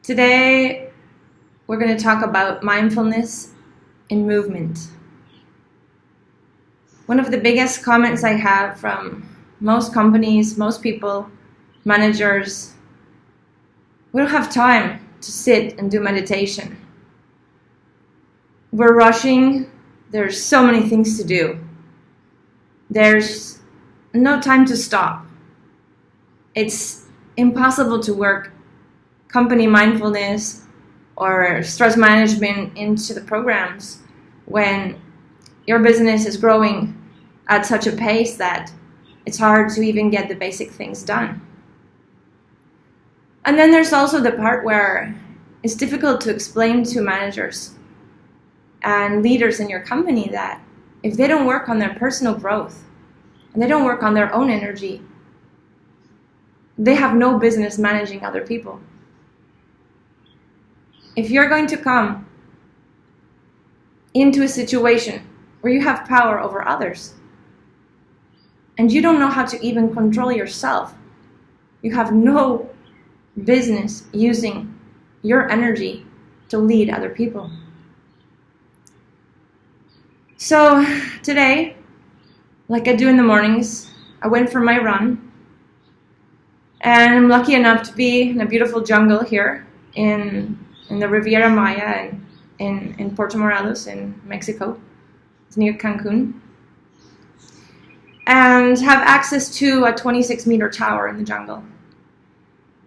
Today, we're going to talk about mindfulness in movement. One of the biggest comments I have from most companies, most people, managers, we don't have time to sit and do meditation. We're rushing. There's so many things to do. There's no time to stop. It's impossible to work company mindfulness or stress management into the programs when your business is growing at such a pace that it's hard to even get the basic things done. And then there's also the part where it's difficult to explain to managers and leaders in your company that if they don't work on their personal growth and they don't work on their own energy, they have no business managing other people. If you're going to come into a situation where you have power over others and you don't know how to even control yourself, you have no business using your energy to lead other people. So today, like I do in the mornings, I went for my run, and I'm lucky enough to be in a beautiful jungle here in the Riviera Maya in Puerto Morelos in Mexico. It's near Cancun. And have access to a 26-meter tower in the jungle.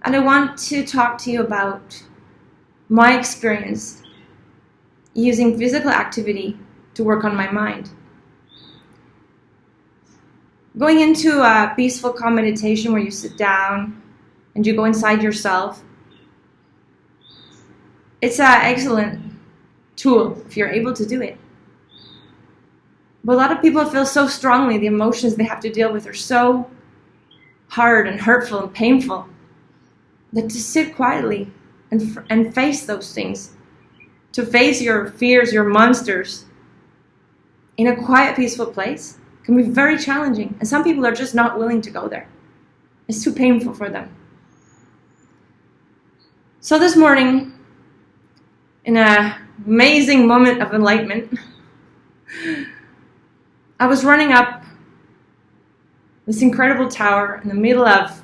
And I want to talk to you about my experience using physical activity to work on my mind. Going into a peaceful, calm meditation where you sit down and you go inside yourself, it's an excellent tool if you're able to do it. But a lot of people feel so strongly the emotions they have to deal with are so hard and hurtful and painful that to sit quietly and face those things, to face your fears, your monsters, in a quiet, peaceful place can be very challenging. And some people are just not willing to go there. It's too painful for them. So this morning, in an amazing moment of enlightenment, I was running up this incredible tower in the middle of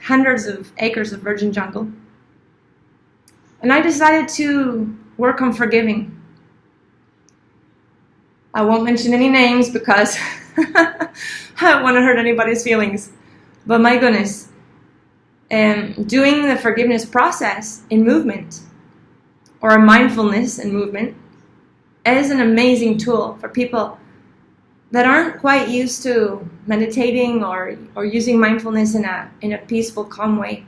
hundreds of acres of virgin jungle. And I decided to work on forgiving. I won't mention any names because I don't want to hurt anybody's feelings. But my goodness, doing the forgiveness process in movement, or a mindfulness in movement, is an amazing tool for people that aren't quite used to meditating or using mindfulness in a peaceful, calm way.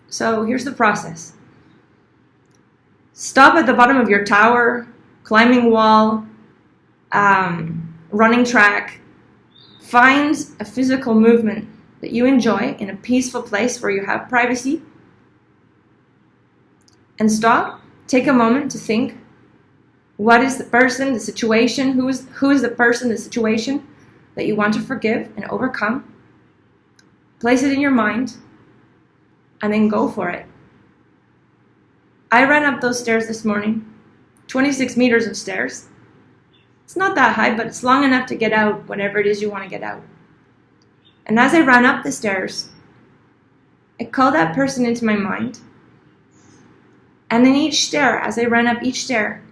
So here's the process. Stop at the bottom of your tower, climbing wall, running track. Find a physical movement that you enjoy in a peaceful place where you have privacy. And stop. Take a moment to think. What is the person, the situation, who is the person, the situation that you want to forgive and overcome? Place it in your mind and then go for it. I ran up those stairs this morning, 26 meters of stairs. It's not that high, but it's long enough to get out whatever it is you want to get out. And as I ran up the stairs, I called that person into my mind. And in each stair, as I ran up each stair,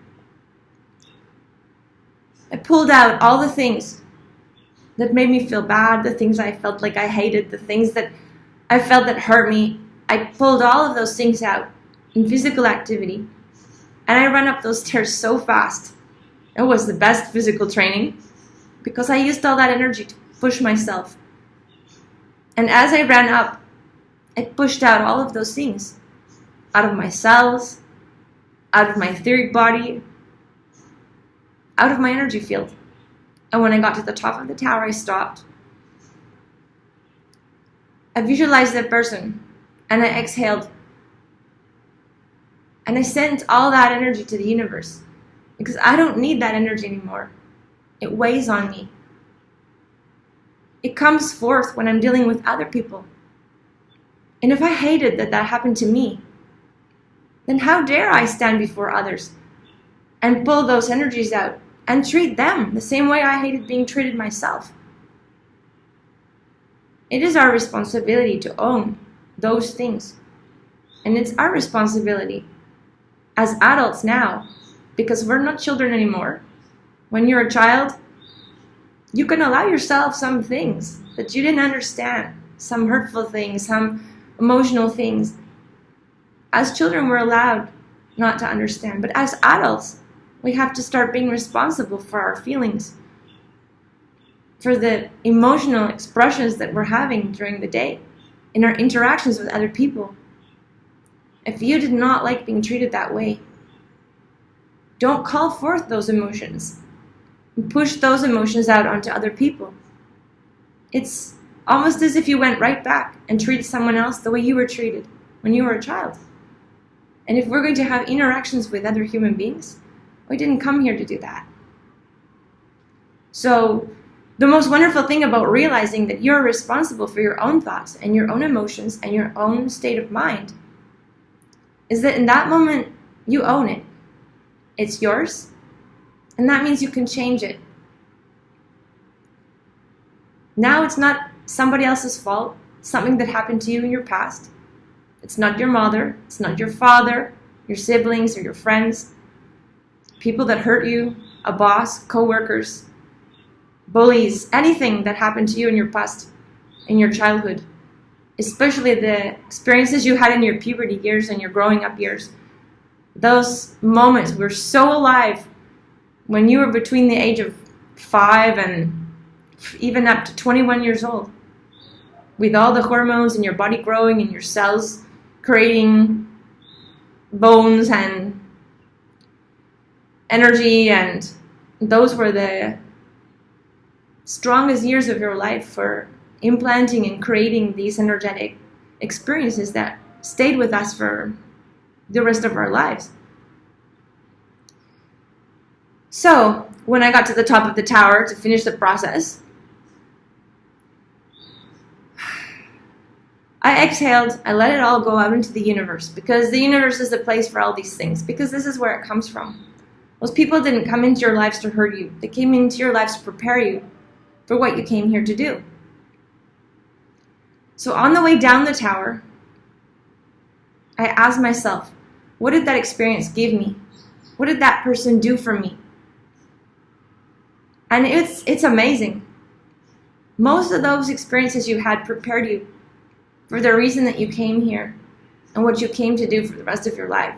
I pulled out all the things that made me feel bad, the things I felt like I hated, the things that I felt that hurt me. I pulled all of those things out in physical activity. And I ran up those stairs so fast. It was the best physical training because I used all that energy to push myself. And as I ran up, I pushed out all of those things out of my cells, out of my etheric body, out of my energy field. And when I got to the top of the tower, I stopped. I visualized that person and I exhaled. And I sent all that energy to the universe because I don't need that energy anymore. It weighs on me. It comes forth when I'm dealing with other people And if I hated that happened to me, then how dare I stand before others and pull those energies out and treat them the same way I hated being treated myself? It is our responsibility to own those things. And it's our responsibility as adults now, because we're not children anymore. When you're a child, you can allow yourself some things that you didn't understand, some hurtful things, some emotional things. As children, we're allowed not to understand. But as adults, we have to start being responsible for our feelings, for the emotional expressions that we're having during the day, in our interactions with other people. If you did not like being treated that way, don't call forth those emotions and push those emotions out onto other people. It's almost as if you went right back and treated someone else the way you were treated when you were a child. And if we're going to have interactions with other human beings, we didn't come here to do that. So the most wonderful thing about realizing that you're responsible for your own thoughts and your own emotions and your own state of mind is that in that moment, you own it. It's yours, and that means you can change it. Now it's not somebody else's fault, something that happened to you in your past. It's not your mother, it's not your father, your siblings, or your friends, people that hurt you, a boss, co-workers, bullies, anything that happened to you in your past, in your childhood. Especially the experiences you had in your puberty years and your growing up years. Those moments were so alive when you were between the age of 5 and even up to 21 years old. With all the hormones in your body growing and your cells creating bones and energy, and those were the strongest years of your life for implanting and creating these energetic experiences that stayed with us for the rest of our lives. So, when I got to the top of the tower to finish the process, I exhaled, I let it all go out into the universe, because the universe is the place for all these things, because this is where it comes from. Those people didn't come into your lives to hurt you. They came into your lives to prepare you for what you came here to do. So on the way down the tower, I asked myself, what did that experience give me? What did that person do for me? And it's amazing. Most of those experiences you had prepared you for the reason that you came here and what you came to do for the rest of your life.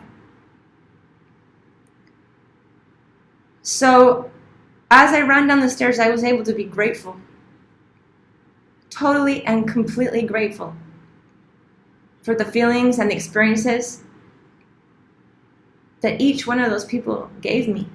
So as I ran down the stairs, I was able to be grateful. Totally and completely grateful for the feelings and the experiences that each one of those people gave me.